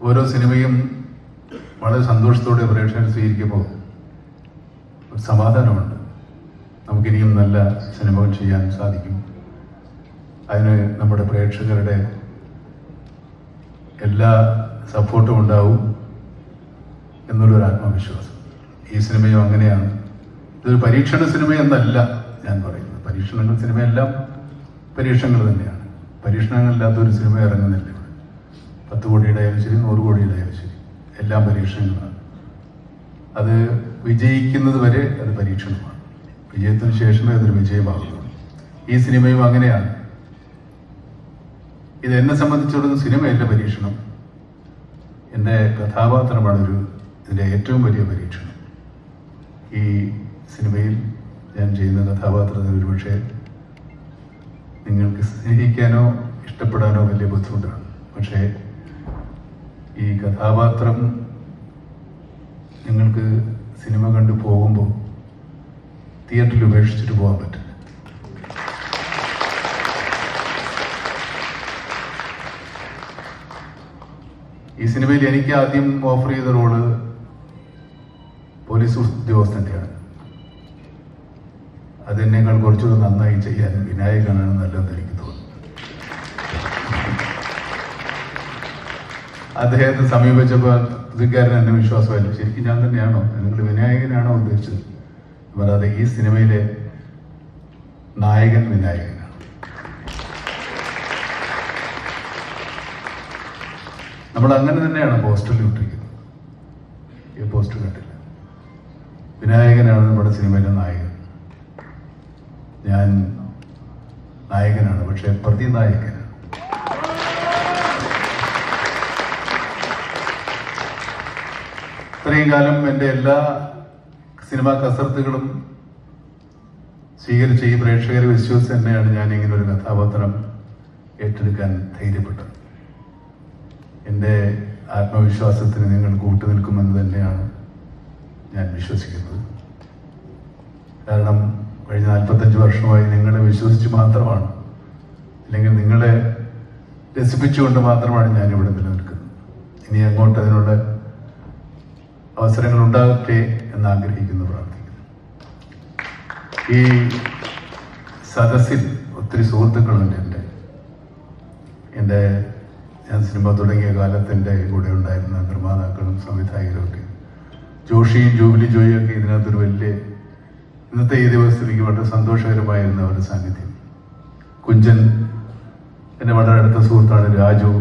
ഓരോ സിനിമയും വളരെ സന്തോഷത്തോടെ പ്രേക്ഷകർ സ്വീകരിക്കുമ്പോൾ ഒരു സമാധാനമുണ്ട്. നമുക്കിനിയും നല്ല സിനിമകൾ ചെയ്യാൻ സാധിക്കും. അതിന് നമ്മുടെ പ്രേക്ഷകരുടെ എല്ലാ സപ്പോർട്ടും ഉണ്ടാവും എന്നുള്ളൊരു ആത്മവിശ്വാസം. ഈ സിനിമയും അങ്ങനെയാണ്. ഇതൊരു പരീക്ഷണ സിനിമ എന്നല്ല ഞാൻ പറയുന്നത്. പരീക്ഷണങ്ങൾ സിനിമയെല്ലാം പരീക്ഷണങ്ങൾ തന്നെയാണ്. പരീക്ഷണങ്ങളില്ലാത്തൊരു സിനിമ ഇറങ്ങുന്നില്ല ഇവിടെ. 10 കോടിയുടെ ആയാലും ശരി, 100 കോടിയുടെ ആയാലും ശരി, എല്ലാം പരീക്ഷണങ്ങളാണ്. അത് വിജയിക്കുന്നത് വരെ അത് പരീക്ഷണമാണ്. വിജയത്തിന് ശേഷമേ അതൊരു വിജയമാകുന്നു. ഈ സിനിമയും അങ്ങനെയാണ്. ഇത് എന്നെ സംബന്ധിച്ചിടത്തോളം സിനിമയല്ല പരീക്ഷണം, എൻ്റെ കഥാപാത്രമാണ് ഇതിൻ്റെ ഏറ്റവും വലിയ പരീക്ഷണം. ഈ സിനിമയിൽ ഞാൻ ചെയ്യുന്ന കഥാപാത്രത്തിന് ഒരുപക്ഷെ നിങ്ങൾക്ക് സ്നേഹിക്കാനോ ഇഷ്ടപ്പെടാനോ വലിയ ബുദ്ധിമുട്ടാണ്. പക്ഷേ ഈ കഥാപാത്രം നിങ്ങൾക്ക് സിനിമ കണ്ടു പോകുമ്പോൾ തിയേറ്ററിൽ ഉപേക്ഷിച്ചിട്ട് പോകാൻ പറ്റില്ല. ഈ സിനിമയിൽ എനിക്ക് ആദ്യം ഓഫർ ചെയ്ത റോള് പോലീസ് ഉദ്യോഗസ്ഥൻ്റെയാണ്. അതെന്നേക്കാൾ കുറച്ചുകൂടെ നന്നായി ചെയ്യാൻ വിനായകനാണ് നല്ലതെന്ന് എനിക്ക് തോന്നുന്നു. അദ്ദേഹത്തെ സമീപിച്ചപ്പോൾ പുതുക്കാരൻ എന്നെ വിശ്വാസമായിരുന്നു. ശരിക്കും ഞാൻ തന്നെയാണോ, നിങ്ങൾ വിനായകനാണോ ഉദ്ദേശിച്ചത്? പറയാതെ ഈ സിനിമയിലെ നായകൻ വിനായകനാണ്. നമ്മൾ അങ്ങനെ തന്നെയാണ് പോസ്റ്ററിൽ ഇട്ടിരിക്കുന്നത്. ഈ പോസ്റ്റർ കണ്ടില്ല. വിനായകനാണ് നമ്മുടെ സിനിമയിലെ നായകൻ. ഞാൻ നായകനാണ്, പക്ഷെ പ്രതിനായകനാണ്. ഇത്രയും കാലം എൻ്റെ എല്ലാ സിനിമാ കസർത്തുകളും സ്വീകരിച്ച് ഈ പ്രേക്ഷകരെ വിശ്വസിച്ച് തന്നെയാണ് ഞാൻ ഇങ്ങനെ ഒരു കഥാപാത്രം ഏറ്റെടുക്കാൻ ധൈര്യപ്പെട്ടത്. എൻ്റെ ആത്മവിശ്വാസത്തിന് നിങ്ങൾ കൂട്ടുനിൽക്കുമെന്ന് തന്നെയാണ് ഞാൻ വിശ്വസിക്കുന്നത്. കാരണം കഴിഞ്ഞ 45 വർഷമായി നിങ്ങളെ വിശ്വസിച്ച് മാത്രമാണ്, അല്ലെങ്കിൽ നിങ്ങളെ രസിപ്പിച്ചുകൊണ്ട് മാത്രമാണ് ഞാനിവിടെ നിലനിൽക്കുന്നത്. ഇനി അങ്ങോട്ട് അതിനുള്ള അവസരങ്ങൾ ഉണ്ടാകട്ടെ എന്ന് ആഗ്രഹിക്കുന്നു, പ്രാർത്ഥിക്കുന്നു. ഈ സദസ്സിൽ ഒത്തിരി സുഹൃത്തുക്കളുണ്ട്. എൻ്റെ ഞാൻ സിനിമ തുടങ്ങിയ കാലത്ത് എൻ്റെ കൂടെ ഉണ്ടായിരുന്ന നിർമ്മാതാക്കളും സംവിധായകരും ഒക്കെ, ജോഷിയും ജൂബിലി ജോയും ഒക്കെ ഇതിനകത്തൊരു വലിയ, ഇന്നത്തെ ഈ ദിവസത്തിൽ എനിക്ക് വളരെ സന്തോഷകരമായിരുന്ന അവരുടെ സാന്നിധ്യം. കുഞ്ചൻ എൻ്റെ വളരെ അടുത്ത സുഹൃത്താണ്. രാജു,